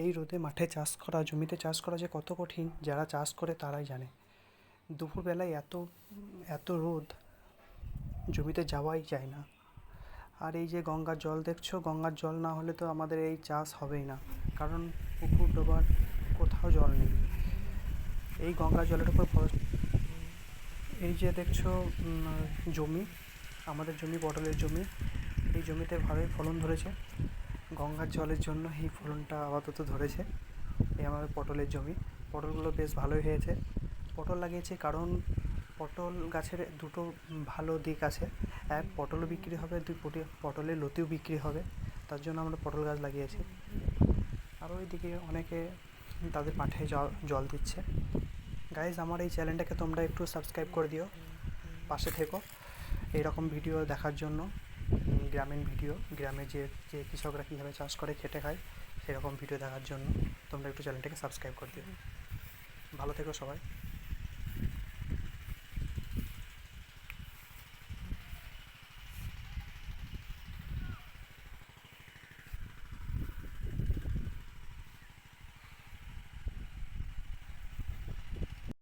এই রোদে মাঠে চাষ করা, জমিতে চাষ করা যে কত কঠিন, যারা চাষ করে তারাই জানে। দুপুরবেলায় এত রোদ, জমিতে যাওয়াই যায় না। আর এই যে গঙ্গার জল দেখছো, গঙ্গার জল না হলে তো আমাদের এই চাষ হবেই না, কারণ পুকুর ডোবার কোথাও জল নেই। এই গঙ্গার জলের উপর এই যে দেখছো জমি, আমাদের জমি পটলের জমি। এই জমিতে ভালোই ফলন ধরেছে, গঙ্গার জলের জন্য এই ফলনটা আপাতত ধরেছে। এই আমাদের পটলের জমি, পটলগুলো বেশ ভালোই হয়েছে। পটল লাগিয়েছি কারণ পটল গাছের দুটো ভালো দিক আছে। এক, পটলও বিক্রি হবে, দুই, পটলের লতিও বিক্রি হবে, তার জন্য আমরা পটল গাছ লাগিয়েছি। আর ওইদিকে অনেকে তাদের মাঠে জল দিচ্ছে। গাইজ, আমার এই চ্যানেলটাকে তোমরা একটু সাবস্ক্রাইব করে দিও, পাশে থেকো এইরকম ভিডিও দেখার জন্য। গ্রামীণ ভিডিও, গ্রামে যে কৃষকরা কীভাবে চাষ করে খেটে খায় সেরকম ভিডিও দেখার জন্য তোমরা একটু চ্যানেলটাকে সাবস্ক্রাইব করে দিও। ভালো থেকো সবাই।